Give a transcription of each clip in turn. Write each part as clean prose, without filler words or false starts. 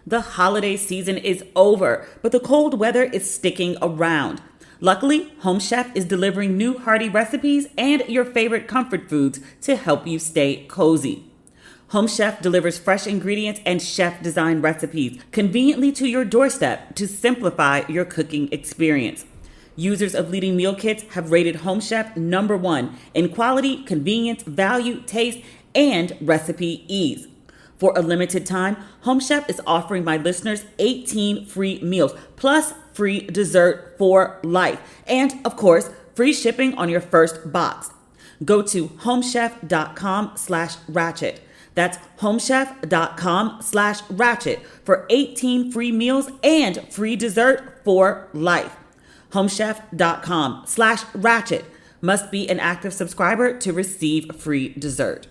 The holiday season is over, but the cold weather is sticking around. Luckily, Home Chef is delivering new hearty recipes and your favorite comfort foods to help you stay cozy. Home Chef delivers fresh ingredients and chef-designed recipes conveniently to your doorstep to simplify your cooking experience. Users of leading meal kits have rated Home Chef #1 in quality, convenience, value, taste, and recipe ease. For a limited time, Home Chef is offering my listeners 18 free meals, plus free dessert for life. And, of course, free shipping on your first box. Go to homechef.com/ratchet. That's homechef.com/ratchet for 18 free meals and free dessert for life. Homechef.com/ratchet. Must be an active subscriber to receive free dessert.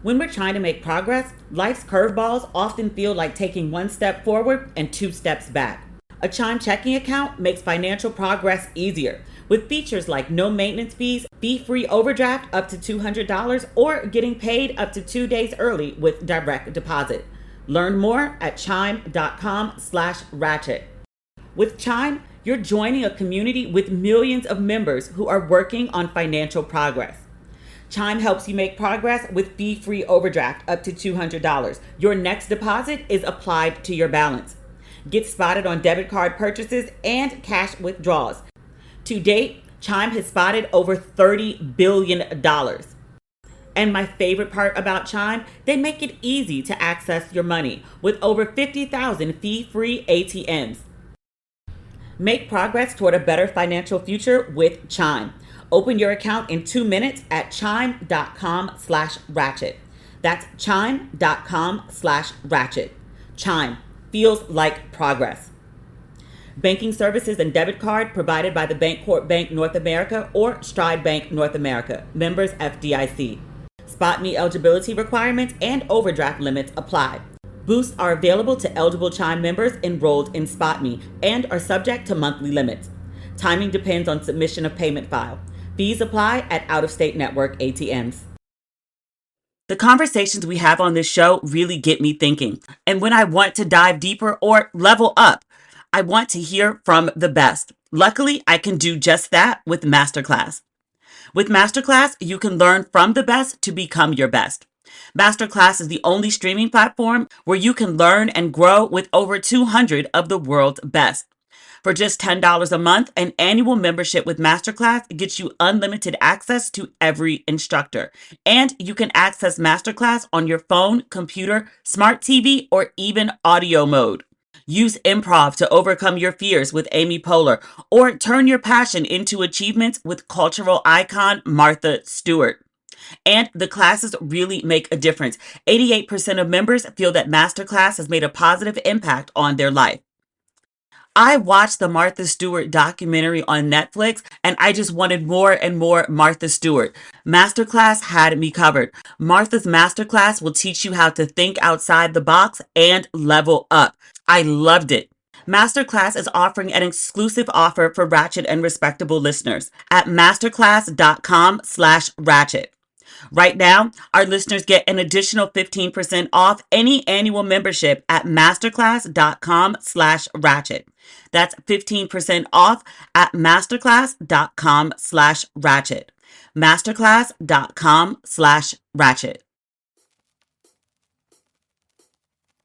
When we're trying to make progress, life's curveballs often feel like taking one step forward and two steps back. A Chime checking account makes financial progress easier with features like no maintenance fees, fee-free overdraft up to $200, or getting paid up to 2 days early with direct deposit. Learn more at chime.com/ratchet. With Chime, you're joining a community with millions of members who are working on financial progress. Chime helps you make progress with fee-free overdraft up to $200. Your next deposit is applied to your balance. Get spotted on debit card purchases and cash withdrawals. To date, Chime has spotted over $30 billion. And my favorite part about Chime, they make it easy to access your money with over 50,000 fee-free ATMs. Make progress toward a better financial future with Chime. Open your account in 2 minutes at chime.com/ratchet. That's chime.com/ratchet. Chime feels like progress. Banking services and debit card provided by the Bancorp Bank North America or Stride Bank North America. Members FDIC. Spot Me eligibility requirements and overdraft limits apply. Boosts are available to eligible Chime members enrolled in Spot Me and are subject to monthly limits. Timing depends on submission of payment file. Fees apply at out-of-state network ATMs. The conversations we have on this show really get me thinking. And when I want to dive deeper or level up, I want to hear from the best. Luckily, I can do just that with Masterclass. With Masterclass, you can learn from the best to become your best. Masterclass is the only streaming platform where you can learn and grow with over 200 of the world's best. For just $10 a month, an annual membership with Masterclass gets you unlimited access to every instructor. And you can access Masterclass on your phone, computer, smart TV, or even audio mode. Use improv to overcome your fears with Amy Poehler, or turn your passion into achievements with cultural icon Martha Stewart. And the classes really make a difference. 88% of members feel that Masterclass has made a positive impact on their life. I watched the Martha Stewart documentary on Netflix, and I just wanted more and more Martha Stewart. Masterclass had me covered. Martha's Masterclass will teach you how to think outside the box and level up. I loved it. Masterclass is offering an exclusive offer for Ratchet and Respectable listeners at masterclass.com/ratchet. Right now, our listeners get an additional 15% off any annual membership at masterclass.com/ratchet. That's 15% off at masterclass.com/ratchet. Masterclass.com/ratchet.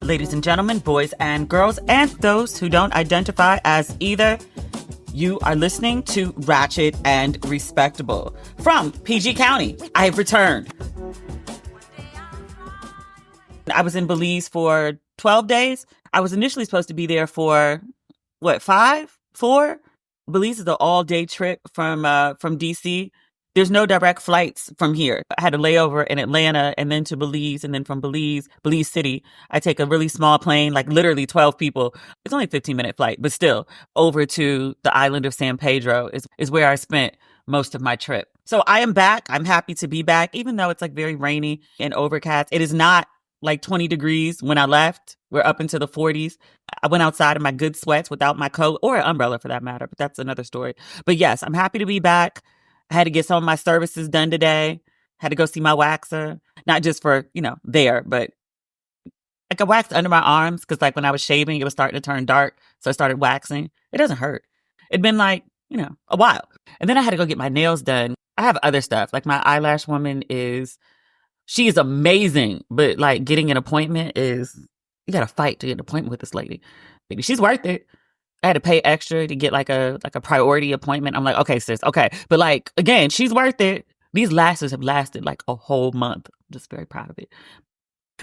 Ladies and gentlemen, boys and girls, and those who don't identify as either, you are listening to Ratchet and Respectable from PG County. I have returned. I was in Belize for 12 days. I was initially supposed to be there for, 5? 4? Belize is an all-day trip from DC. There's no direct flights from here. I had a layover in Atlanta and then to Belize, and then from Belize City, I take a really small plane, like literally 12 people. It's only a 15-minute flight, but still over to the island of San Pedro is where I spent most of my trip. So I am back. I'm happy to be back, even though it's like very rainy and overcast. It is not like 20 degrees when I left. We're up into the 40s. I went outside in my good sweats without my coat or an umbrella for that matter, but that's another story. But yes, I'm happy to be back. I had to get some of my services done today. Had to go see my waxer, not just for, there, but Like I waxed under my arms because like when I was shaving, it was starting to turn dark. So I started waxing. It doesn't hurt. It'd been like, a while. And then I had to go get my nails done. I have other stuff. Like my eyelash woman she is amazing. But like getting an appointment you got to fight to get an appointment with this lady. Baby, she's worth it. I had to pay extra to get like a priority appointment. I'm like, okay, sis, okay. But like, again, she's worth it. These lashes have lasted like a whole month. I'm just very proud of it.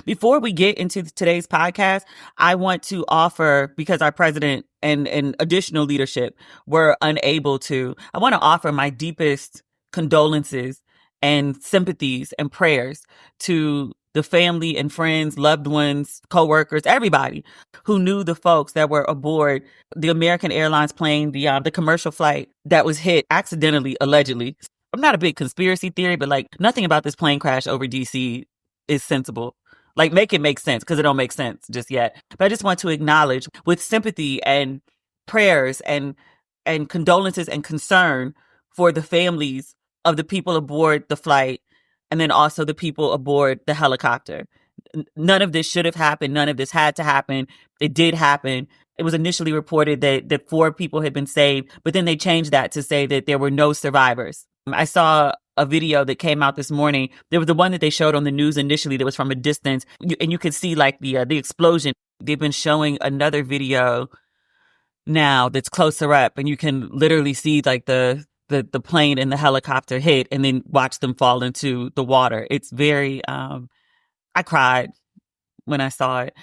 Before we get into today's podcast, I want to offer, because our president and additional leadership were unable to, I want to offer my deepest condolences and sympathies and prayers to the family and friends, loved ones, coworkers, everybody who knew the folks that were aboard the American Airlines plane, the commercial flight that was hit accidentally, allegedly. I'm not a big conspiracy theory, but like nothing about this plane crash over DC is sensible. Like make it make sense, because it don't make sense just yet. But I just want to acknowledge with sympathy and prayers and condolences and concern for the families of the people aboard the flight, and then also the people aboard the helicopter. None of this should have happened. None of this had to happen. It did happen. It was initially reported that 4 people had been saved, but then they changed that to say that there were no survivors. I saw a video that came out this morning. There was the one that they showed on the news initially that was from a distance, and you could see like the explosion. They've been showing another video now that's closer up, and you can literally see like the plane and the helicopter hit and then watch them fall into the water. It's very, I cried when I saw it.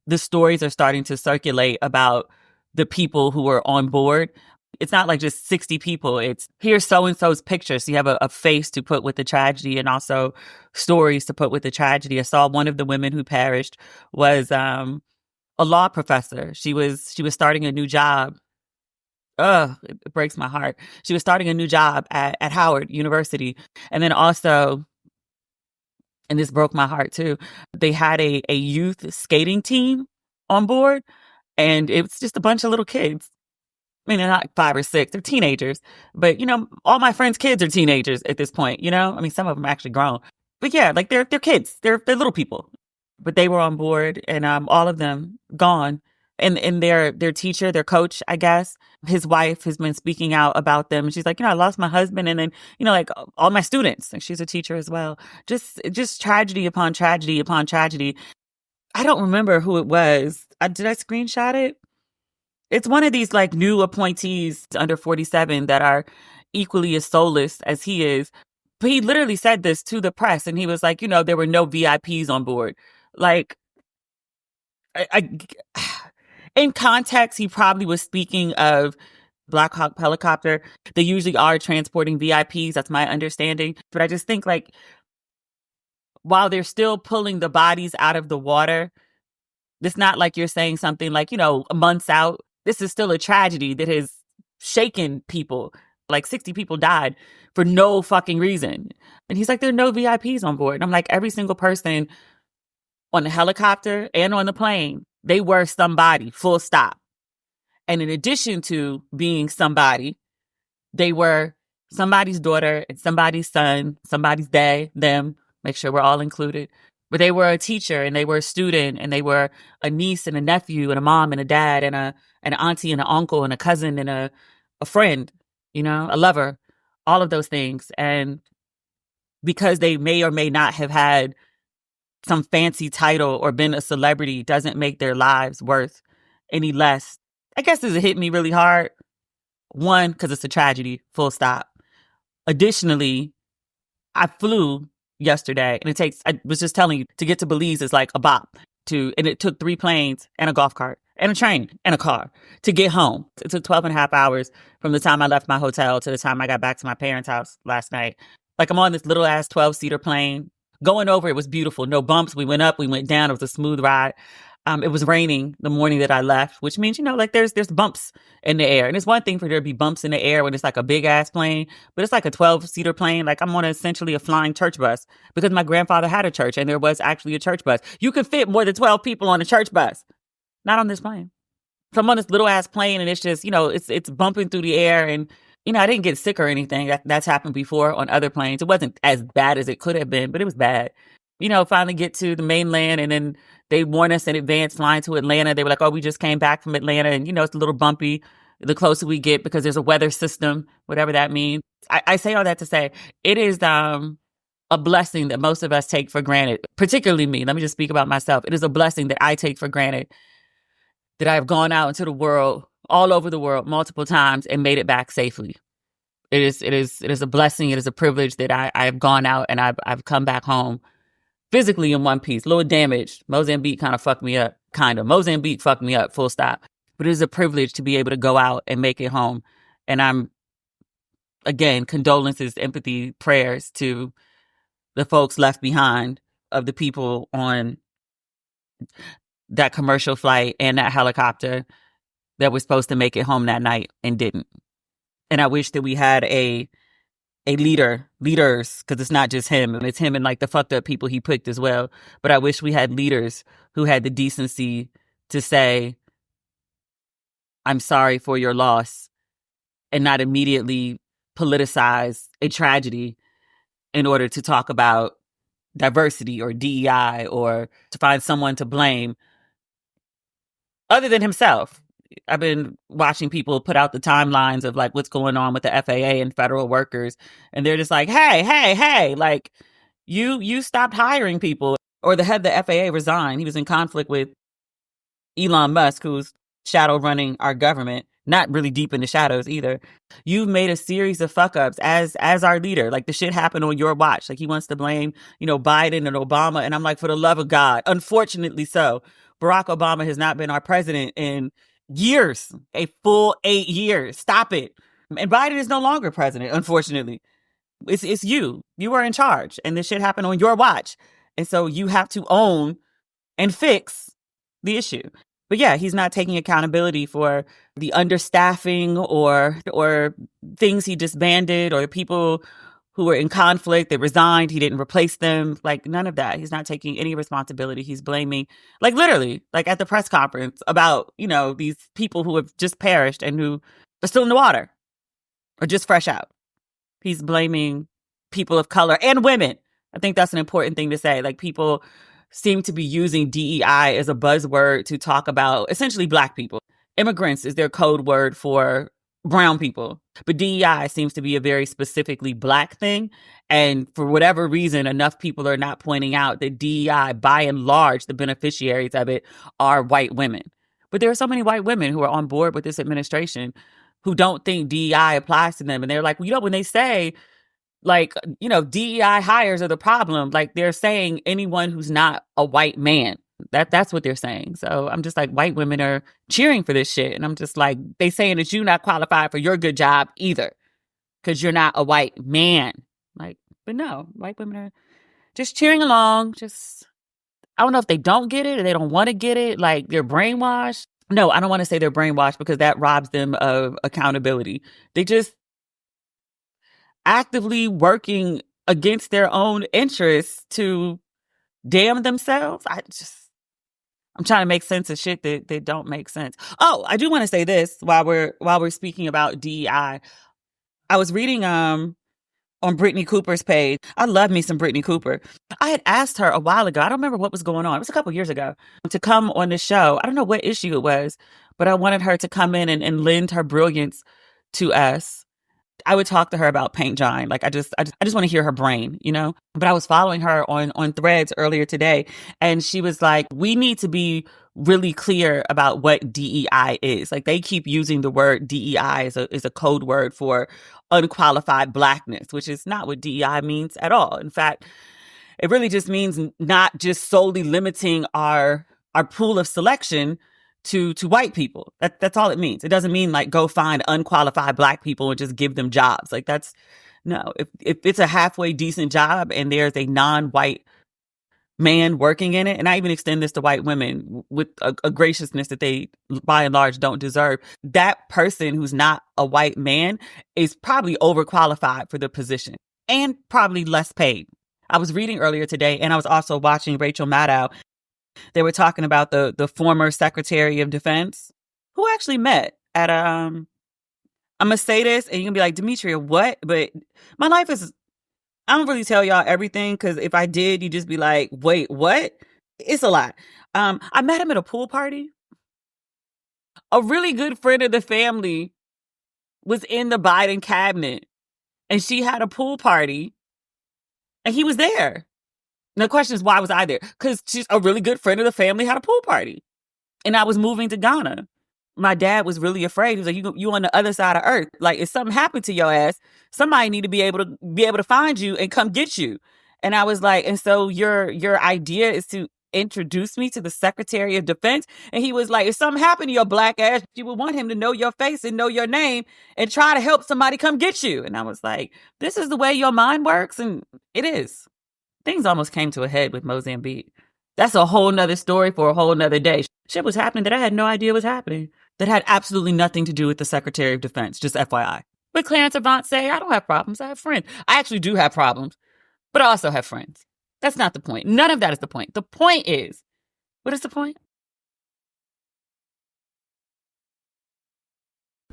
The stories are starting to circulate about the people who were on board. It's not like just 60 people. It's here's so-and-so's picture. So you have a face to put with the tragedy and also stories to put with the tragedy. I saw one of the women who perished was a law professor. She was starting a new job. It breaks my heart. She was starting a new job at Howard University. And then also, and this broke my heart too, they had a youth skating team on board, and it was just a bunch of little kids. I mean, they're not 5 or 6, they're teenagers. But, all my friends' kids are teenagers at this point, I mean, some of them are actually grown. But yeah, like they're kids. They're little people. But they were on board, and all of them gone. And their teacher, their coach, I guess, his wife has been speaking out about them. And she's like, I lost my husband, and then, like all my students. And she's a teacher as well. Just tragedy upon tragedy upon tragedy. I don't remember who it was. Did I screenshot it? It's one of these like new appointees under 47 that are equally as soulless as he is. But he literally said this to the press, and he was like, there were no VIPs on board. Like, in context, he probably was speaking of Black Hawk helicopter. They usually are transporting VIPs. That's my understanding. But I just think like, while they're still pulling the bodies out of the water, it's not like you're saying something like, months out. This is still a tragedy that has shaken people. Like 60 people died for no fucking reason. And he's like, there are no VIPs on board. And I'm like, every single person on the helicopter and on the plane, they were somebody, full stop. And in addition to being somebody, they were somebody's daughter and somebody's son, somebody's they, them, make sure we're all included. But they were a teacher, and they were a student, and they were a niece and a nephew and a mom and a dad and an auntie and an uncle and a cousin and a friend, a lover, all of those things. And because they may or may not have had some fancy title or been a celebrity doesn't make their lives worth any less. I guess this hit me really hard. One, because it's a tragedy, full stop. Additionally, I flew yesterday, and I was just telling you, to get to Belize is like a bop. And it took 3 planes and a golf cart and a train and a car to get home. It took 12 and a half hours from the time I left my hotel to the time I got back to my parents' house last night. Like, I'm on this little ass 12-seater plane. Going over, it was beautiful. No bumps. We went up, we went down. It was a smooth ride. It was raining the morning that I left, which means, like there's bumps in the air. And it's one thing for there to be bumps in the air when it's like a big ass plane, but it's like a 12-seater plane. Like, I'm on essentially a flying church bus, because my grandfather had a church, and there was actually a church bus. You could fit more than 12 people on a church bus. Not on this plane. So I'm on this little ass plane, and it's just, it's bumping through the air, and I didn't get sick or anything. That's happened before on other planes. It wasn't as bad as it could have been, but it was bad. finally get to the mainland, and then they warn us in advance flying to Atlanta. They were like, oh, we just came back from Atlanta, and it's a little bumpy the closer we get because there's a weather system, whatever that means. I say all that to say it is a blessing that most of us take for granted, particularly me. Let me just speak about myself. It is a blessing that I take for granted that I have gone out into the world, all over the world, multiple times and made it back safely. It is a blessing. It is a privilege that I have gone out and I've come back home physically in one piece. A little damaged. Mozambique kind of fucked me up. Mozambique fucked me up, full stop. But it is a privilege to be able to go out and make it home. And I'm, again, condolences, empathy, prayers to the folks left behind, of the people on that commercial flight and that helicopter that was supposed to make it home that night and didn't. And I wish that we had a leaders, because it's not just him, and it's him and like the fucked up people he picked as well. But I wish we had leaders who had the decency to say, I'm sorry for your loss, and not immediately politicize a tragedy in order to talk about diversity or DEI or to find someone to blame other than himself. I've been watching people put out the timelines of like what's going on with the FAA and federal workers, and they're just like, hey, like you stopped hiring people. Or the head of the FAA resigned. He was in conflict with Elon Musk, who's shadow running our government, not really deep in the shadows either. You've made a series of fuck ups as our leader. Like the shit happened on your watch. Like he wants to blame, Biden and Obama. And I'm like, for the love of God, unfortunately so, Barack Obama has not been our president in years, a full 8 years. Stop it. And Biden is no longer president, unfortunately. It's you. You are in charge. And this shit happened on your watch. And so you have to own and fix the issue. But yeah, he's not taking accountability for the understaffing or things he disbanded, or the people who were in conflict that resigned. He didn't replace them. Like none of that. He's not taking any responsibility. He's blaming, like literally, like at the press conference about, these people who have just perished and who are still in the water or just fresh out. He's blaming people of color and women. I think that's an important thing to say. Like people seem to be using DEI as a buzzword to talk about essentially Black people. Immigrants is their code word for brown people. But DEI seems to be a very specifically Black thing. And for whatever reason, enough people are not pointing out that DEI, by and large, the beneficiaries of it are white women. But there are so many white women who are on board with this administration who don't think DEI applies to them. And they're like, when they say, like, DEI hires are the problem, like they're saying anyone who's not a white man. That's what they're saying. So I'm just like, white women are cheering for this shit. And I'm just like, they saying that you're not qualified for your good job either because you're not a white man. Like, but no, white women are just cheering along. I don't know if they don't get it or they don't want to get it. Like they're brainwashed. No, I don't want to say they're brainwashed because that robs them of accountability. They just actively working against their own interests to damn themselves. I'm trying to make sense of shit that don't make sense. Oh, I do want to say this while we're speaking about DEI. I was reading on Brittany Cooper's page. I love me some Brittany Cooper. I had asked her a while ago, I don't remember what was going on, it was a couple years ago, to come on the show. I don't know what issue it was, but I wanted her to come in and lend her brilliance to us. I would talk to her about paint drying. Like I just want to hear her brain, But I was following her on Threads earlier today, and she was like, we need to be really clear about what DEI is. Like they keep using the word DEI as a code word for unqualified Blackness, which is not what DEI means at all. In fact, it really just means not just solely limiting our pool of selection to white people. That's all it means. It doesn't mean like go find unqualified Black people and just give them jobs. Like that's no. If it's a halfway decent job and there's a non-white man working in it, and I even extend this to white women with a graciousness that they by and large don't deserve, that person who's not a white man is probably overqualified for the position and probably less paid. I was reading earlier today, and I was also watching Rachel Maddow. They were talking about the former Secretary of Defense who actually met at I'm gonna say this, and you're gonna be like, Demetria, what? But my life is I don't really tell y'all everything because if I did, you'd just be like, wait, what? It's a lot. I met him at a pool party. A really good friend of the family was in the Biden cabinet and she had a pool party and he was there. And the question is, why was I there? Because she's a really good friend of the family had a pool party and I was moving to Ghana. My dad was really afraid. He was like, you on the other side of earth. Like, if something happened to your ass, somebody need to be able to find you and come get you. And I was like, and so your idea is to introduce me to the Secretary of Defense? And he was like, if something happened to your black ass, you would want him to know your face and know your name and try to help somebody come get you. And I was like, this is the way your mind works? And it is. Things almost came to a head with Mozambique. That's a whole nother story for a whole nother day. Shit was happening that I had no idea was happening. That had absolutely nothing to do with the Secretary of Defense, just FYI. But Clarence Avant say, I don't have problems, I have friends. I actually do have problems, but I also have friends. That's not the point. None of that is the point. The point is, what is the point?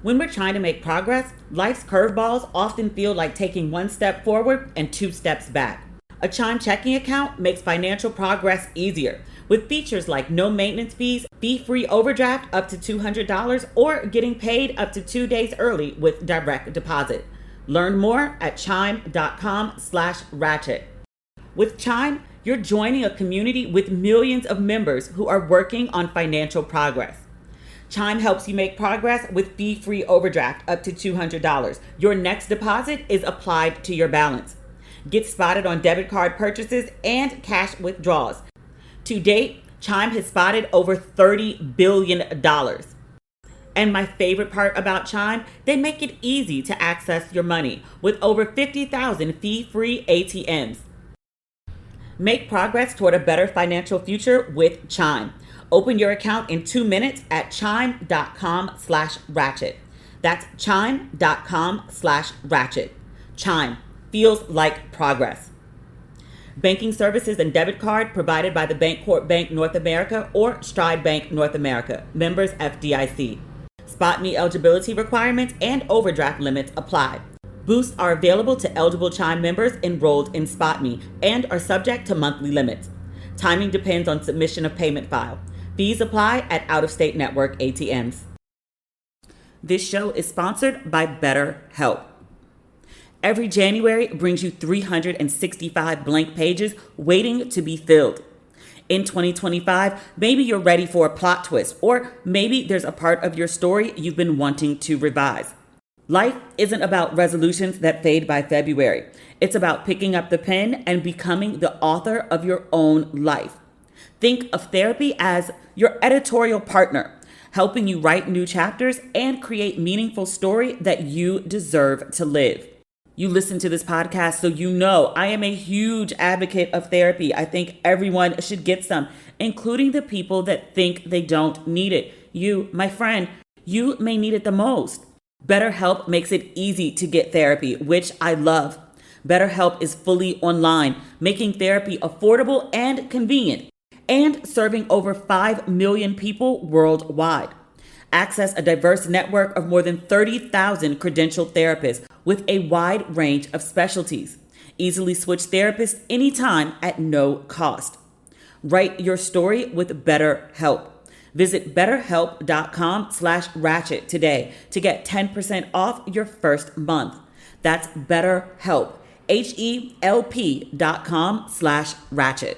When we're trying to make progress, life's curveballs often feel like taking one step forward and two steps back. A Chime checking account makes financial progress easier with features like no maintenance fees, fee-free overdraft up to $200, or getting paid up to 2 days early with direct deposit. Learn more at chime.com/ratchet. With Chime, you're joining a community with millions of members who are working on financial progress. Chime helps you make progress with fee-free overdraft up to $200. Your next deposit is applied to your balance. Get spotted on debit card purchases and cash withdrawals. To date, Chime has spotted over $30 billion. And my favorite part about Chime, they make it easy to access your money with over 50,000 fee-free ATMs. Make progress toward a better financial future with Chime. Open your account in 2 minutes at chime.com/ratchet. That's chime.com/ratchet. Chime feels like progress. Banking services and debit card provided by the Bancorp Bank North America or Stride Bank North America. Members FDIC. SpotMe eligibility requirements and overdraft limits apply. Boosts are available to eligible Chime members enrolled in SpotMe and are subject to monthly limits. Timing depends on submission of payment file. Fees apply at out-of-state network ATMs. This show is sponsored by BetterHelp. Every January brings you 365 blank pages waiting to be filled. In 2025, maybe you're ready for a plot twist, or maybe there's a part of your story you've been wanting to revise. Life isn't about resolutions that fade by February. It's about picking up the pen and becoming the author of your own life. Think of therapy as your editorial partner, helping you write new chapters and create meaningful story that you deserve to live. You listen to this podcast, so you know I am a huge advocate of therapy. I think everyone should get some, including the people that think they don't need it. You, my friend, you may need it the most. BetterHelp makes it easy to get therapy, which I love. BetterHelp is fully online, making therapy affordable and convenient, and serving over 5 million people worldwide. Access a diverse network of more than 30,000 credentialed therapists with a wide range of specialties. Easily switch therapists anytime at no cost. Write your story with BetterHelp. Visit betterhelp.com/ratchet today to get 10% off your first month. That's BetterHelp, HELP.com/ratchet.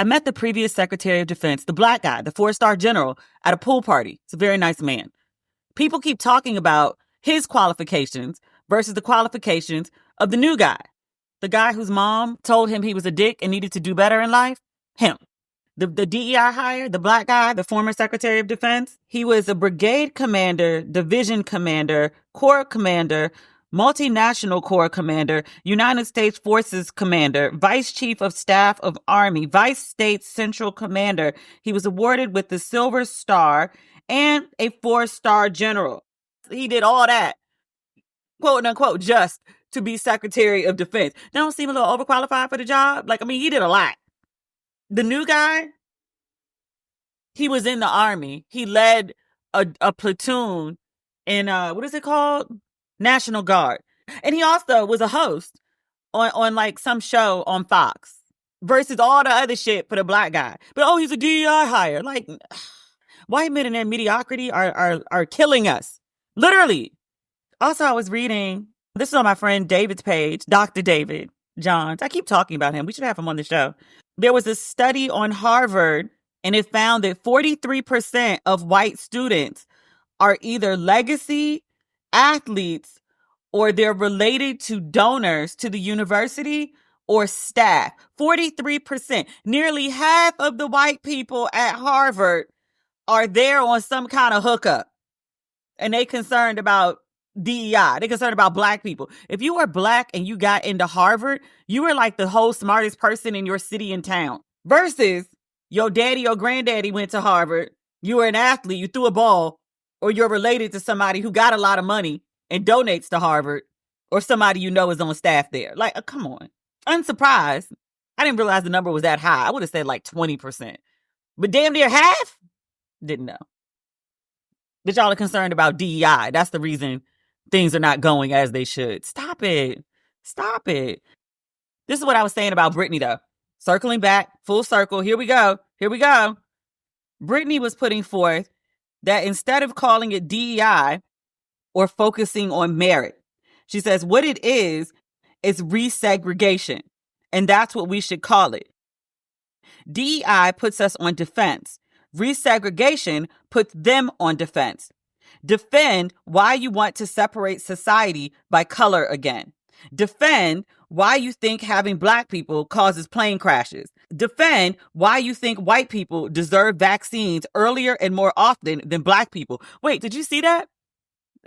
I met the previous Secretary of Defense, the black guy, the 4-star general, at a pool party. He's a very nice man. People keep talking about his qualifications versus the qualifications of the new guy. The guy whose mom told him he was a dick and needed to do better in life. Him. The DEI hire, the black guy, the former Secretary of Defense. He was a brigade commander, division commander, corps commander, multinational corps commander, United States Forces commander, vice chief of staff of Army, vice state central commander. He was awarded with the Silver Star and a 4-star general. He did all that, quote unquote, just to be Secretary of Defense. That don't seem a little overqualified for the job? He did a lot. The new guy, he was in the Army. He led a platoon in what is it called? National Guard. And he also was a host on like some show on Fox versus all the other shit for the black guy. But he's a DEI hire. Like, white men in their mediocrity are killing us. Literally. Also, I was reading, this is on my friend David's page, Dr. David Johns. I keep talking about him. We should have him on the show. There was a study on Harvard, and it found that 43% of white students are either legacy athletes or they're related to donors to the university or staff. 43%. Nearly half of the white people at Harvard are there on some kind of hookup. And they concerned about DEI. They're concerned about black people. If you were black and you got into Harvard, you were like the whole smartest person in your city and town. Versus your daddy or granddaddy went to Harvard, you were an athlete, you threw a ball, or you're related to somebody who got a lot of money and donates to Harvard, or somebody you know is on staff there. Like, come on. Unsurprised. I didn't realize the number was that high. I would have said like 20%. But damn near half? Didn't know. That y'all are concerned about DEI. That's the reason things are not going as they should. Stop it. Stop it. This is what I was saying about Brittany, though. Circling back, full circle. Here we go. Here we go. Brittany was putting forth that instead of calling it DEI or focusing on merit, she says what it is re-segregation. And that's what we should call it. DEI puts us on defense. Re-segregation puts them on defense. Defend why you want to separate society by color again. Defend why you think having black people causes plane crashes. Defend why you think white people deserve vaccines earlier and more often than black people. Wait, did you see that?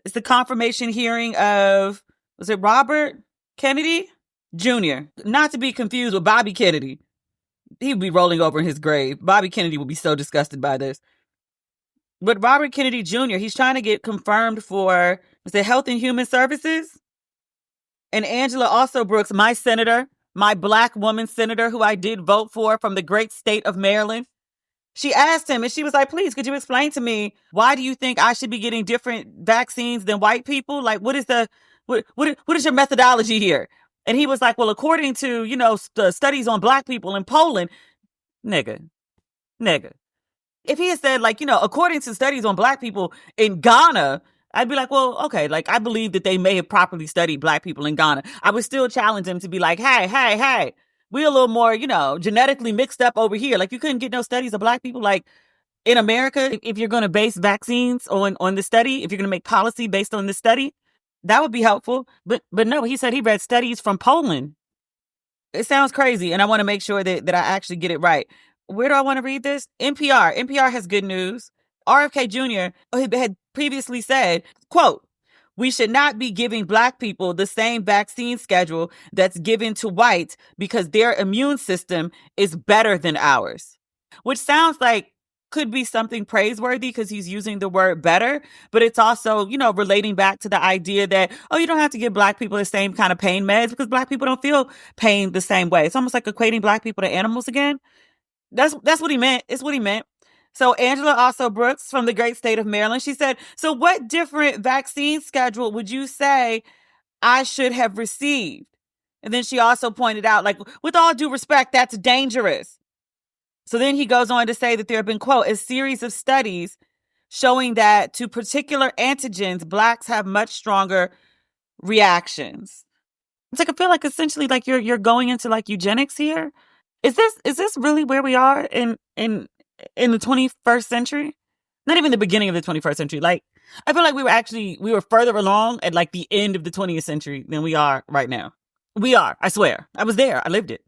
It's the confirmation hearing of, was it Robert Kennedy Jr.? Not to be confused with Bobby Kennedy. He would be rolling over in his grave. Bobby Kennedy would be so disgusted by this. But Robert Kennedy Jr., he's trying to get confirmed for, was it Health and Human Services? And Angela Alsobrooks, my senator, my black woman senator who I did vote for from the great state of Maryland. She asked him and she was like, please, could you explain to me, why do you think I should be getting different vaccines than white people? Like, what is your methodology here? And he was like, well, according to, the studies on black people in Poland, nigga. If he had said, according to studies on black people in Ghana, I'd be like, well, okay, I believe that they may have properly studied black people in Ghana. I would still challenge him to be like, hey, we're a little more, genetically mixed up over here. Like, you couldn't get no studies of black people. Like, in America, if you're going to base vaccines on the study, if you're going to make policy based on the study, that would be helpful. But no, he said he read studies from Poland. It sounds crazy, and I want to make sure that I actually get it right. Where do I want to read this? NPR. NPR has good news. RFK Jr. had previously said, quote, we should not be giving black people the same vaccine schedule that's given to whites because their immune system is better than ours. Which sounds like could be something praiseworthy because he's using the word better, but it's also, relating back to the idea that, you don't have to give black people the same kind of pain meds because black people don't feel pain the same way. It's almost like equating black people to animals again. That's what he meant. It's what he meant. So Angela Alsobrooks from the great state of Maryland, she said, so what different vaccine schedule would you say I should have received? And then she also pointed out, with all due respect, that's dangerous. So then he goes on to say that there have been, quote, a series of studies showing that to particular antigens, blacks have much stronger reactions. It's I feel like essentially you're going into eugenics here. Is this really where we are in the 21st century? Not even the beginning of the 21st century. I feel like we were further along at the end of the 20th century than we are right now. We are, I swear. I was there. I lived it.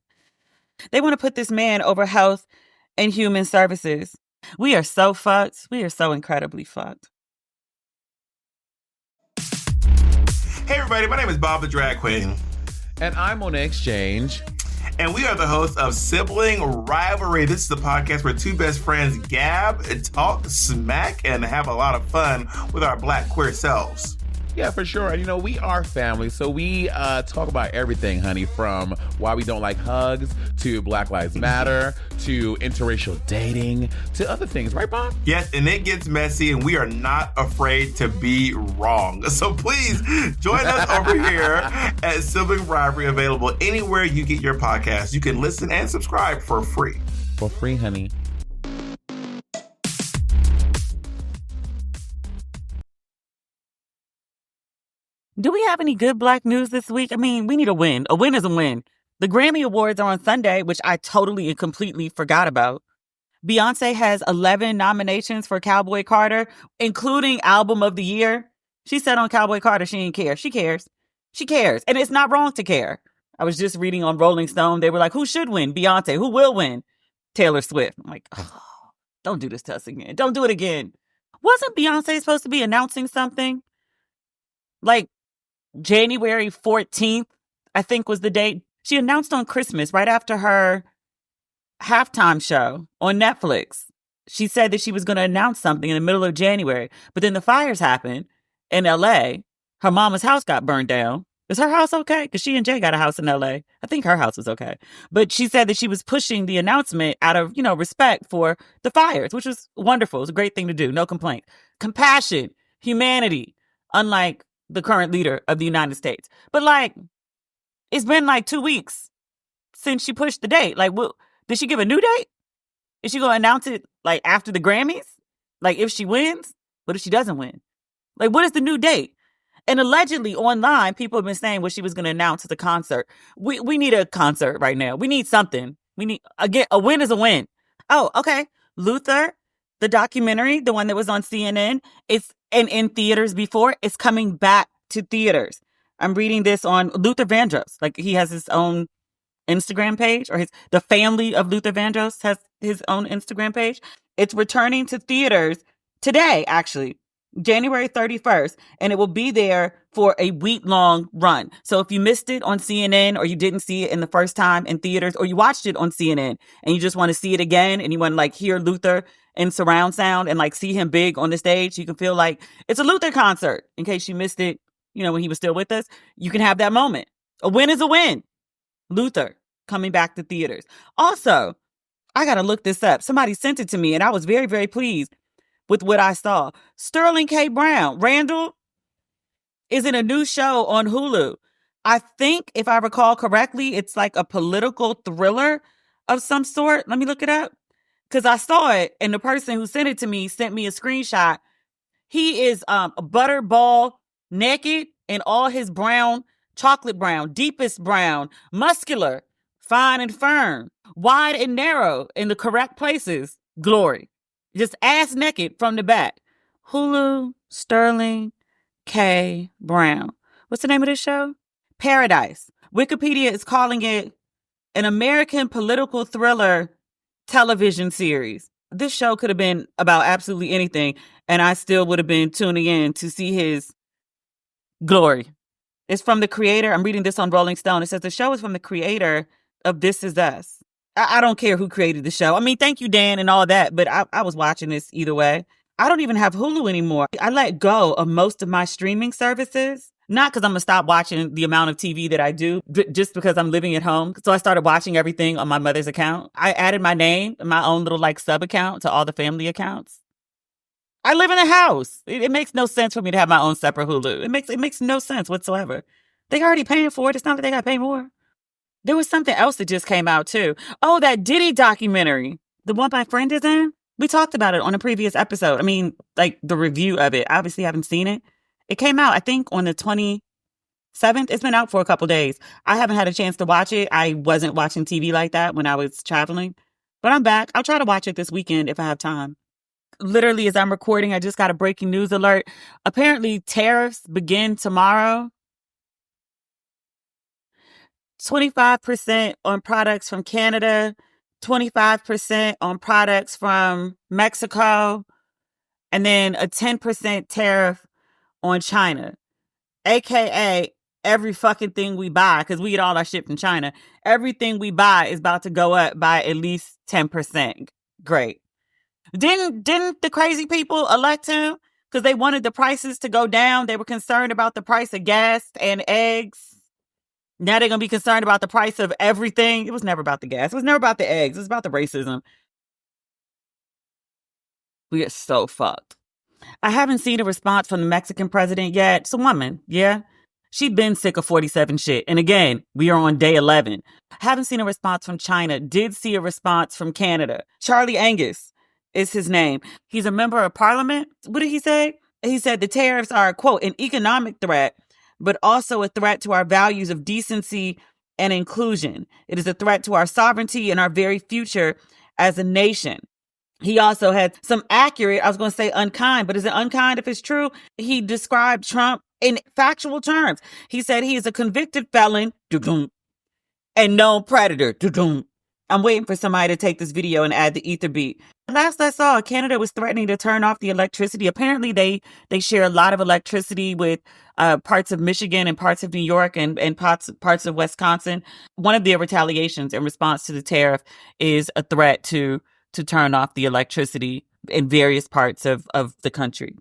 They want to put this man over health and human services. We are so fucked. We are so incredibly fucked. Hey everybody, my name is Bob the Drag Queen. And I'm on Exchange. And we are the hosts of Sibling Rivalry. This is the podcast where two best friends gab and talk smack and have a lot of fun with our black queer selves. Yeah, for sure. And, we are family, so we talk about everything, honey, from why we don't like hugs to Black Lives Matter to interracial dating to other things. Right, Bob? Yes, and it gets messy, and we are not afraid to be wrong. So please join us over here at Sibling Rivalry, available anywhere you get your podcast. You can listen and subscribe for free. For free, honey. Do we have any good Black news this week? I mean, we need a win. A win is a win. The Grammy Awards are on Sunday, which I totally and completely forgot about. Beyoncé has 11 nominations for Cowboy Carter, including Album of the Year. She said on Cowboy Carter she didn't care. She cares. She cares. And it's not wrong to care. I was just reading on Rolling Stone. They were like, who should win? Beyonce. Who will win? Taylor Swift. I'm like, oh, don't do this to us again. Don't do it again. Wasn't Beyonce supposed to be announcing something? Like January 14th, I think was the date. She announced on Christmas, right after her halftime show on Netflix. She said that she was going to announce something in the middle of January. But then the fires happened in LA. Her mama's house got burned down. Is her house okay? Because she and Jay got a house in LA. I think her house was okay. But she said that she was pushing the announcement out of, respect for the fires, which was wonderful. It was a great thing to do. No complaint. Compassion, humanity, unlike the current leader of the United States. But it's been 2 weeks since she pushed the date. Did she give a new date? Is she going to announce it after the Grammys? If she wins? What if she doesn't win? What is the new date? And allegedly online, people have been saying what she was going to announce at the concert. We need a concert right now. We need something. We need, again, a win is a win. Oh, okay. Luther, the documentary, the one that was on CNN, it's in theaters before, it's coming back to theaters. I'm reading this on Luther Vandross. He has his own Instagram page, or the family of Luther Vandross has his own Instagram page. It's returning to theaters today, actually, January 31st, and it will be there for a week-long run. So if you missed it on CNN, or you didn't see it in the first time in theaters, or you watched it on CNN and you just want to see it again, and you want to hear Luther in surround sound and see him big on the stage, you can feel like it's a Luther concert. In case you missed it, when he was still with us, you can have that moment. A win is a win. Luther coming back to theaters. Also, I got to look this up. Somebody sent it to me and I was very, very pleased with what I saw. Sterling K. Brown, Randall, is in a new show on Hulu. I think, if I recall correctly, it's a political thriller of some sort. Let me look it up. Because I saw it, and the person who sent it to me sent me a screenshot. He is a butterball naked in all his brown, chocolate brown, deepest brown, muscular, fine and firm, wide and narrow in the correct places. Glory. Just ass naked from the back. Hulu, Sterling K. Brown. What's the name of this show? Paradise. Wikipedia is calling it an American political thriller television series. This show could have been about absolutely anything, and I still would have been tuning in to see his glory. It's from the creator. I'm reading this on Rolling Stone. It says the show is from the creator of This Is Us. I don't care who created the show. I mean, thank you, Dan, and all that, but I was watching this either way. I don't even have Hulu anymore. I let go of most of my streaming services. Not because I'm going to stop watching the amount of TV that I do, but just because I'm living at home. So I started watching everything on my mother's account. I added my name, my own little sub account to all the family accounts. I live in a house. It makes no sense for me to have my own separate Hulu. It makes no sense whatsoever. They're already paying for it. It's not that they got to pay more. There was something else that just came out too. Oh, that Diddy documentary. The one my friend is in. We talked about it on a previous episode. I mean, the review of it. I obviously haven't seen it. It came out, I think, on the 27th. It's been out for a couple days. I haven't had a chance to watch it. I wasn't watching TV like that when I was traveling. But I'm back. I'll try to watch it this weekend if I have time. Literally, as I'm recording, I just got a breaking news alert. Apparently, tariffs begin tomorrow. 25% on products from Canada, 25% on products from Mexico, and then a 10% tariff on China, aka every fucking thing we buy, because we get all our shit from China. Everything we buy is about to go up by at least 10%. Great. Didn't the crazy people elect him? because they wanted the prices to go down. They were concerned about the price of gas and eggs. Now they're going to be concerned about the price of everything. It was never about the gas. It was never about the eggs. It was about the racism. We are so fucked. I haven't seen a response from the Mexican president yet. It's a woman, yeah? She'd been sick of 47 shit. And again, we are on day 11. Haven't seen a response from China. Did see a response from Canada. Charlie Angus is his name. He's a member of parliament. What did he say? He said the tariffs are, quote, an economic threat, but also a threat to our values of decency and inclusion. It is a threat to our sovereignty and our very future as a nation. He also had some accurate, I was going to say unkind, but is it unkind if it's true? He described Trump in factual terms. He said he is a convicted felon and known predator. I'm waiting for somebody to take this video and add the ether beat. Last I saw, Canada was threatening to turn off the electricity. Apparently, they share a lot of electricity with parts of Michigan and parts of New York and parts of Wisconsin. One of their retaliations in response to the tariff is a threat to turn off the electricity in various parts of the country.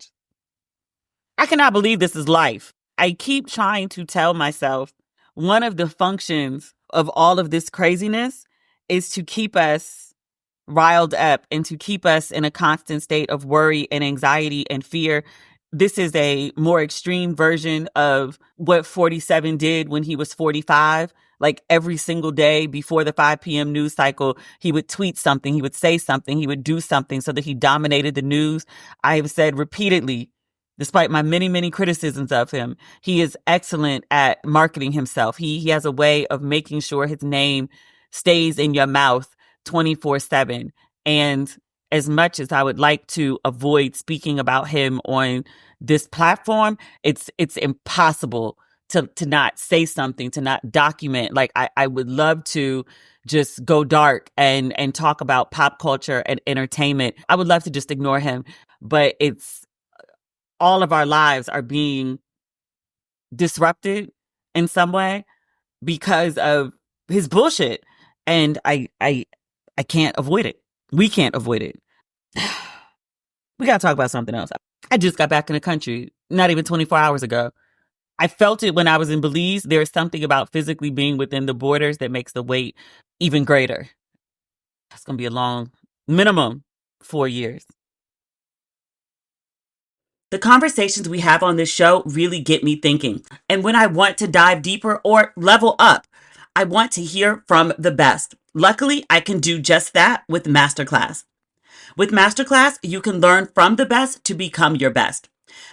I cannot believe this is life. I keep trying to tell myself one of the functions of all of this craziness is to keep us riled up and to keep us in a constant state of worry and anxiety and fear. This is a more extreme version of what 47 did when he was 45. Like every single day before the 5 p.m. news cycle, he would tweet something, he would say something, he would do something so that he dominated the news. I have said repeatedly, despite my many, many criticisms of him, he is excellent at marketing himself. He has a way of making sure his name stays in your mouth 24/7. And as much as I would like to avoid speaking about him on this platform, it's impossible to not say something, to not document. Like I would love to just go dark and talk about pop culture and entertainment. I would love to just ignore him, but it's all of our lives are being disrupted in some way because of his bullshit. And I can't avoid it. We can't avoid it. We got to talk about something else. I just got back in the country, not even 24 hours ago. I felt it when I was in Belize. There's something about physically being within the borders that makes the wait even greater. It's going to be a long, minimum 4 years. The conversations we have on this show really get me thinking. And when I want to dive deeper or level up, I want to hear from the best. Luckily, I can do just that with Masterclass. With Masterclass, you can learn from the best to become your best.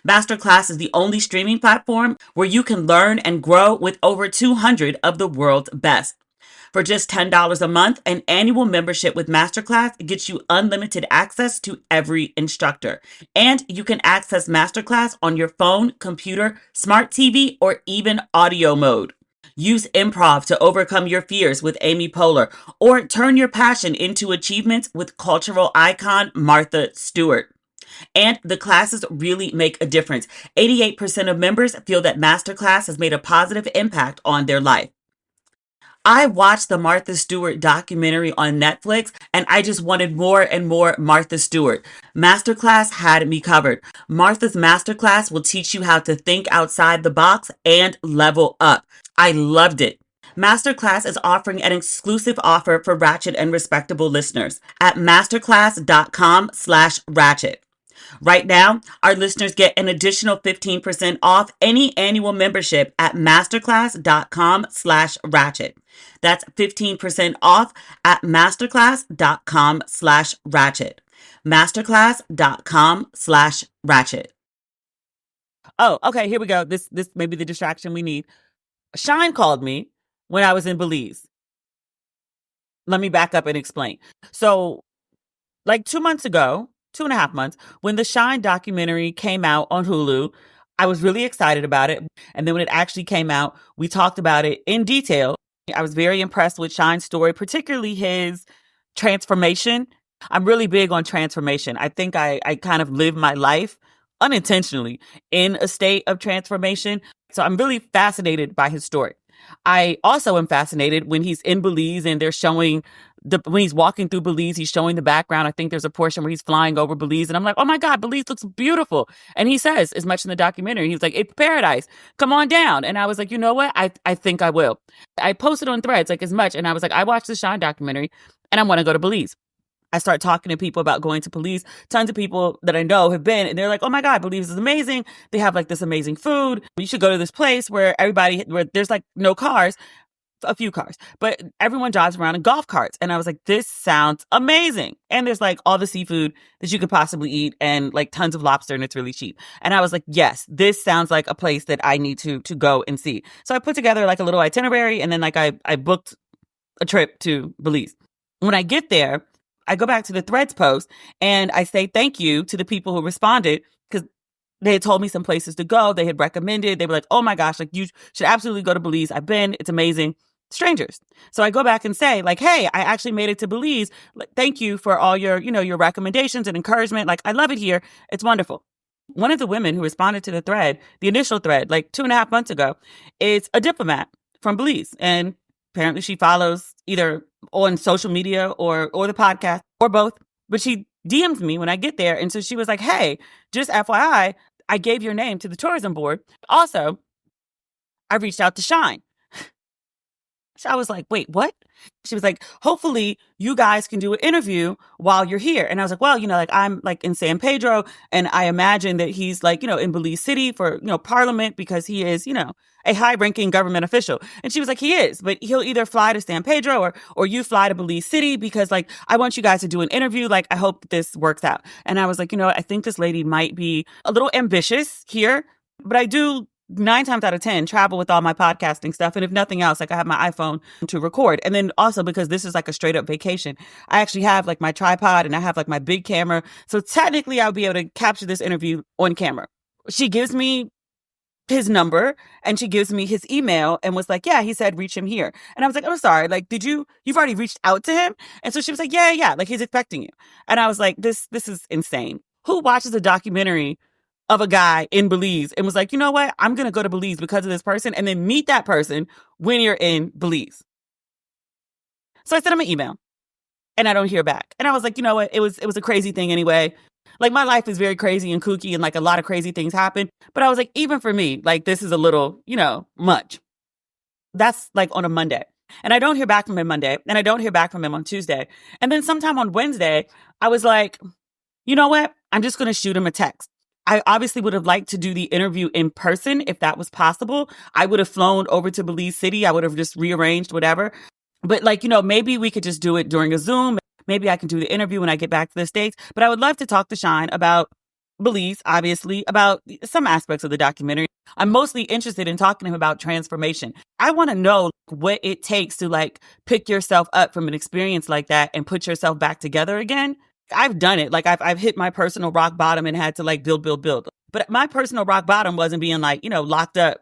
Masterclass is the only streaming platform where you can learn and grow with over 200 of the world's best. For just $10 a month, an annual membership with Masterclass gets you unlimited access to every instructor. And you can access Masterclass on your phone, computer, smart TV, or even audio mode. Use improv to overcome your fears with Amy Poehler, or turn your passion into achievements with cultural icon Martha Stewart. And the classes really make a difference. 88% of members feel that Masterclass has made a positive impact on their life. I watched the Martha Stewart documentary on Netflix, and I just wanted more and more Martha Stewart. Masterclass had me covered. Martha's Masterclass will teach you how to think outside the box and level up. I loved it. Masterclass is offering an exclusive offer for Ratchet and Respectable listeners at masterclass.com/ratchet. Right now, our listeners get an additional 15% off any annual membership at masterclass.com/ratchet. That's 15% off at masterclass.com/ratchet. Masterclass.com/ratchet. Oh, okay, here we go. This may be the distraction we need. Shyne called me when I was in Belize. Let me back up and explain. So, like 2 months ago, 2.5 months, when the Shyne documentary came out on Hulu, I was really excited about it. And then when it actually came out, we talked about it in detail. I was very impressed with Shyne's story, particularly his transformation. I'm really big on transformation. I think I kind of live my life unintentionally in a state of transformation. So I'm really fascinated by his story. I also am fascinated when he's in Belize and they're showing when he's walking through Belize, he's showing the background. I think there's a portion where he's flying over Belize and I'm like, oh my God, Belize looks beautiful. And he says as much in the documentary, he was like, it's paradise. Come on down. And I was like, you know what? I think I will. I posted on Threads like as much. And I was like, I watched the Shyne documentary and I want to go to Belize. I start talking to people about going to Belize. Tons of people that I know have been, and they're like, oh my God, Belize is amazing. They have like this amazing food. You should go to this place where there's like no cars, a few cars, but everyone drives around in golf carts. And I was like, this sounds amazing. And there's like all the seafood that you could possibly eat and like tons of lobster and it's really cheap. And I was like, yes, this sounds like a place that I need to go and see. So I put together like a little itinerary and then like I booked a trip to Belize. When I get there, I go back to the Threads post and I say thank you to the people who responded because they had told me some places to go. They had recommended. They were like, oh my gosh, like you should absolutely go to Belize. I've been. It's amazing. Strangers. So I go back and say like, hey, I actually made it to Belize. Thank you for all your, your recommendations and encouragement. Like, I love it here. It's wonderful. One of the women who responded to the thread, the initial thread, like 2.5 months ago, is a diplomat from Belize. And apparently she follows either on social media or the podcast or both. But she DMs me when I get there. And so she was like, hey, just FYI, I gave your name to the tourism board. Also, I reached out to Shyne. So I was like, wait, what? She was like, hopefully you guys can do an interview while you're here. And I was like, well, like I'm like in San Pedro and I imagine that he's like, in Belize City for, Parliament because he is, a high ranking government official. And she was like, he is, but he'll either fly to San Pedro or you fly to Belize City because like, I want you guys to do an interview. Like, I hope this works out. And I was like, I think this lady might be a little ambitious here, but I do 9 times out of 10 travel with all my podcasting stuff. And if nothing else, like I have my iPhone to record. And then also because this is like a straight up vacation, I actually have like my tripod and I have like my big camera. So technically I'll be able to capture this interview on camera. She gives me his number and she gives me his email and was like, yeah, he said, reach him here. And I was like, I'm sorry. Like, you've already reached out to him? And so she was like, yeah. Like he's expecting you. And I was like, this is insane. Who watches a documentary of a guy in Belize and was like, you know what? I'm going to go to Belize because of this person and then meet that person when you're in Belize. So I sent him an email and I don't hear back. And I was like, you know what? It was a crazy thing anyway. Like my life is very crazy and kooky and like a lot of crazy things happen. But I was like, even for me, like this is a little, much. That's like on a Monday. And I don't hear back from him Monday and I don't hear back from him on Tuesday. And then sometime on Wednesday, I was like, you know what? I'm just going to shoot him a text. I obviously would have liked to do the interview in person if that was possible. I would have flown over to Belize City. I would have just rearranged whatever. But like, maybe we could just do it during a Zoom. Maybe I can do the interview when I get back to the States. But I would love to talk to Shyne about Belize, obviously, about some aspects of the documentary. I'm mostly interested in talking to him about transformation. I want to know what it takes to like pick yourself up from an experience like that and put yourself back together again. I've done it. Like I've hit my personal rock bottom and had to like build. But my personal rock bottom wasn't being like, locked up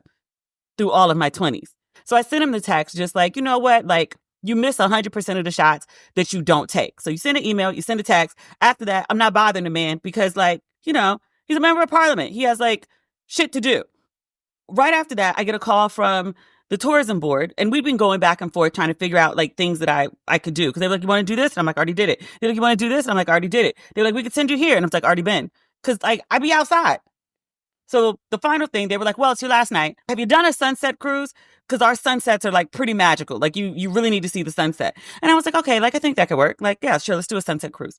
through all of my 20s. So I sent him the text just like, you know what? Like you miss 100% of the shots that you don't take. So you send an email, you send a text. After that, I'm not bothering the man because like, he's a member of parliament. He has like shit to do. Right after that, I get a call from the tourism board, and we've been going back and forth trying to figure out like things that I could do. Cause they were like, you want to do this? And I'm like, already did it. They're like, you want to do this? And I'm like, already did it. They're like, we could send you here. And I'm like, already been. Cause like, I be outside. So the final thing, they were like, well, it's your last night. Have you done a sunset cruise? Cause our sunsets are like pretty magical. Like you really need to see the sunset. And I was like, okay, like I think that could work. Like, yeah, sure. Let's do a sunset cruise.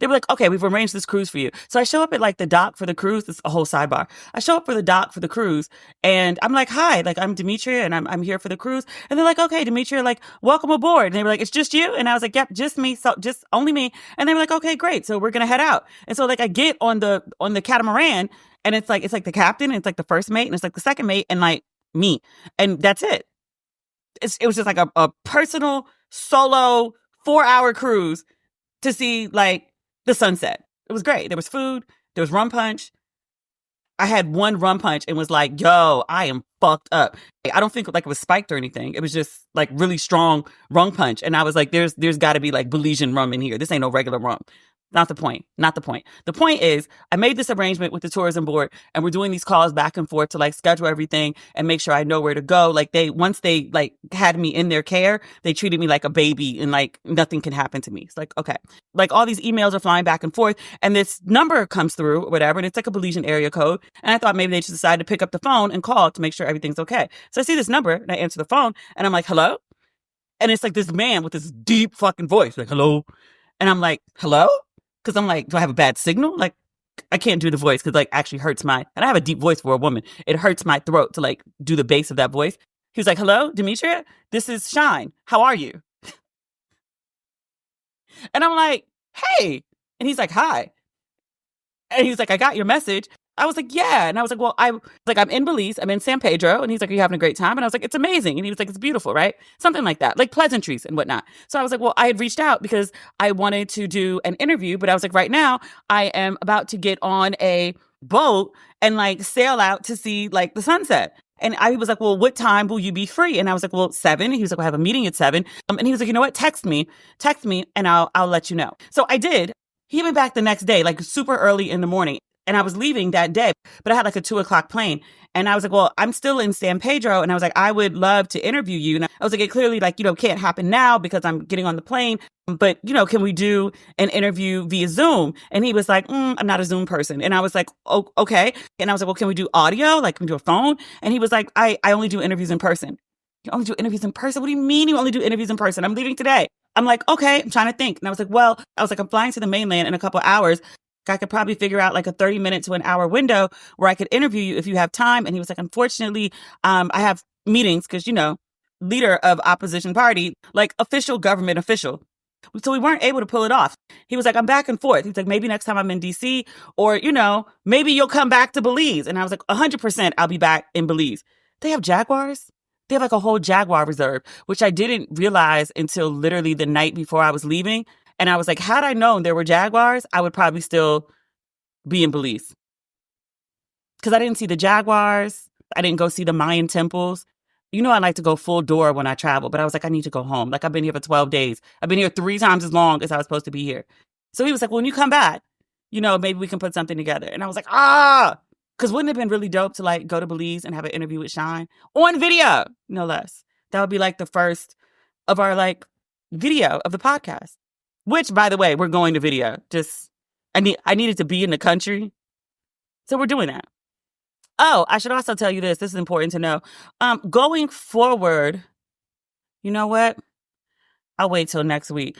They were like, okay, we've arranged this cruise for you. So I show up at like the dock for the cruise. It's a whole sidebar. I show up for the dock for the cruise and I'm like, hi, like I'm Demetria and I'm here for the cruise. And they're like, okay, Demetria, like welcome aboard. And they were like, it's just you? And I was like, yep, just me. So just only me. And they were like, okay, great. So we're going to head out. And so like I get on the catamaran and it's like the captain and it's like the first mate and it's like the second mate and like me. And that's it. It was just like a personal solo 4-hour cruise to see like the sunset. It was great. There was food. There was rum punch. I had one rum punch and was like, yo, I am fucked up. I don't think like it was spiked or anything. It was just like really strong rum punch. And I was like, there's got to be like Belizean rum in here. This ain't no regular rum. Not the point. Not the point. The point is I made this arrangement with the tourism board and we're doing these calls back and forth to like schedule everything and make sure I know where to go. Like once they like had me in their care, they treated me like a baby and like nothing can happen to me. It's like, okay, like all these emails are flying back and forth and this number comes through or whatever. And it's like a Belizean area code. And I thought maybe they just decided to pick up the phone and call to make sure everything's okay. So I see this number and I answer the phone and I'm like, hello? And it's like this man with this deep fucking voice, like, hello? And I'm like, hello? Because I'm like, do I have a bad signal? Like, I can't do the voice because like actually hurts and I have a deep voice for a woman. It hurts my throat to like do the bass of that voice. He was like, hello, Demetria? This is Shyne. How are you? And I'm like, hey. And he's like, hi. And he's like, I got your message. I was like, yeah. And I was like, well, I'm in Belize. I'm in San Pedro. And he's like, are you having a great time? And I was like, it's amazing. And he was like, it's beautiful, right? Something like that, like pleasantries and whatnot. So I was like, well, I had reached out because I wanted to do an interview, but I was like, right now I am about to get on a boat and like sail out to see like the sunset. And he was like, well, what time will you be free? And I was like, well, 7. And he was like, well, I have a meeting at 7. And he was like, you know what? Text me and I'll let you know. So I did. He hit me back the next day, like super early in the morning. And I was leaving that day, but I had like a 2:00 plane. And I was like, well, I'm still in San Pedro. And I was like, I would love to interview you. And I was like, it clearly like, can't happen now because I'm getting on the plane. But, can we do an interview via Zoom? And he was like, I'm not a Zoom person. And I was like, oh, okay. And I was like, well, can we do audio? Like, can we do a phone? And he was like, I only do interviews in person. You only do interviews in person? What do you mean you only do interviews in person? I'm leaving today. I'm like, okay, I'm trying to think. And I was like, I'm flying to the mainland in a couple of hours. I could probably figure out like a 30-minute to an hour window where I could interview you if you have time. And he was like, unfortunately, I have meetings because, leader of opposition party, like official government official. So we weren't able to pull it off. He was like, I'm back and forth. He's like, maybe next time I'm in DC or, maybe you'll come back to Belize. And I was like, 100% I'll be back in Belize. They have jaguars. They have like a whole jaguar reserve, which I didn't realize until literally the night before I was leaving. And I was like, had I known there were jaguars, I would probably still be in Belize. Because I didn't see the jaguars. I didn't go see the Mayan temples. I like to go full door when I travel, but I was like, I need to go home. Like, I've been here for 12 days. I've been here 3 times as long as I was supposed to be here. So he was like, well, when you come back, maybe we can put something together. And I was like, because wouldn't it have been really dope to like go to Belize and have an interview with Shyne on video, no less. That would be like the first of our like video of the podcast. Which, by the way, we're going to video. Just, I needed to be in the country. So we're doing that. Oh, I should also tell you this. This is important to know. Going forward, you know what? I'll wait till next week.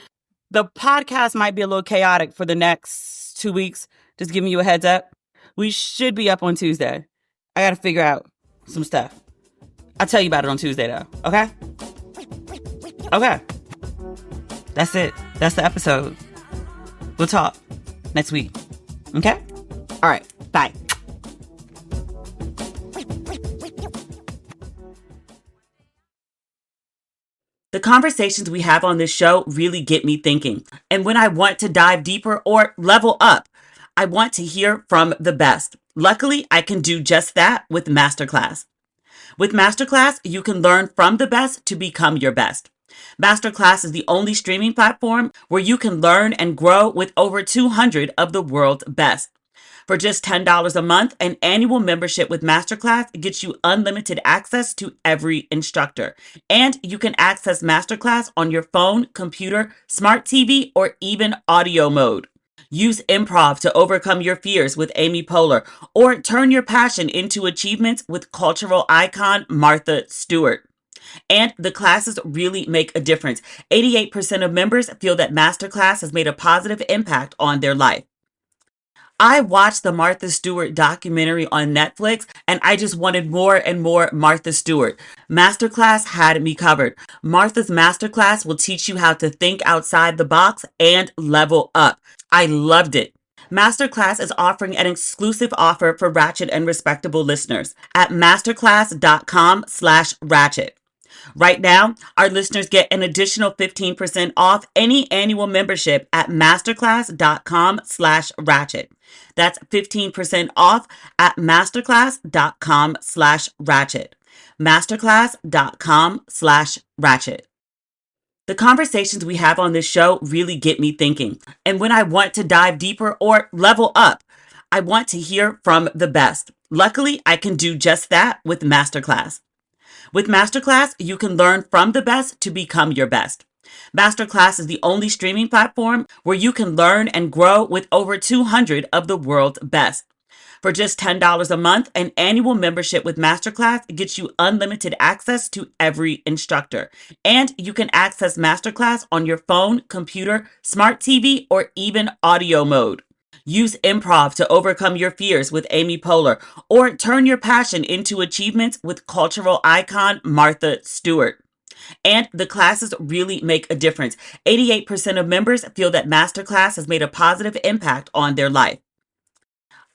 The podcast might be a little chaotic for the next 2 weeks. Just giving you a heads up. We should be up on Tuesday. I got to figure out some stuff. I'll tell you about it on Tuesday, though. Okay? Okay. That's it. That's the episode. We'll talk next week. Okay? All right. Bye. The conversations we have on this show really get me thinking. And when I want to dive deeper or level up, I want to hear from the best. Luckily, I can do just that with Masterclass. With Masterclass, you can learn from the best to become your best. Masterclass is the only streaming platform where you can learn and grow with over 200 of the world's best. For just $10 a month, an annual membership with Masterclass gets you unlimited access to every instructor. And you can access Masterclass on your phone, computer, smart TV, or even audio mode. Use improv to overcome your fears with Amy Poehler, or turn your passion into achievements with cultural icon Martha Stewart. And the classes really make a difference. 88% of members feel that Masterclass has made a positive impact on their life. I watched the Martha Stewart documentary on Netflix, and I just wanted more and more Martha Stewart. Masterclass had me covered. Martha's Masterclass will teach you how to think outside the box and level up. I loved it. Masterclass is offering an exclusive offer for Ratchet and Respectable listeners at masterclass.com/ratchet. Right now, our listeners get an additional 15% off any annual membership at masterclass.com/ratchet. That's 15% off at masterclass.com/ratchet. Masterclass.com/ratchet. The conversations we have on this show really get me thinking. And when I want to dive deeper or level up, I want to hear from the best. Luckily, I can do just that with Masterclass. With Masterclass, you can learn from the best to become your best. Masterclass is the only streaming platform where you can learn and grow with over 200 of the world's best. For just $10 a month, an annual membership with Masterclass gets you unlimited access to every instructor. And you can access Masterclass on your phone, computer, smart TV, or even audio mode. Use improv to overcome your fears with Amy Poehler, or turn your passion into achievements with cultural icon Martha Stewart. And the classes really make a difference. 88% of members feel that Masterclass has made a positive impact on their life.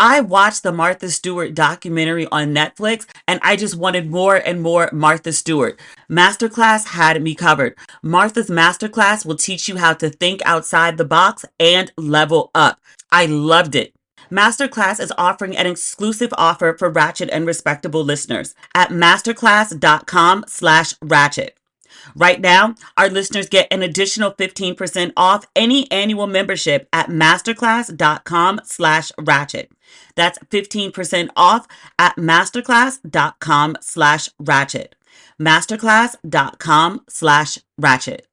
I watched the Martha Stewart documentary on Netflix, and I just wanted more and more Martha Stewart. Masterclass had me covered. Martha's Masterclass will teach you how to think outside the box and level up. I loved it. Masterclass is offering an exclusive offer for Ratchet and Respectable listeners at masterclass.com/ratchet. Right now, our listeners get an additional 15% off any annual membership at masterclass.com/ratchet. That's 15% off at masterclass.com/ratchet. Masterclass.com/ratchet.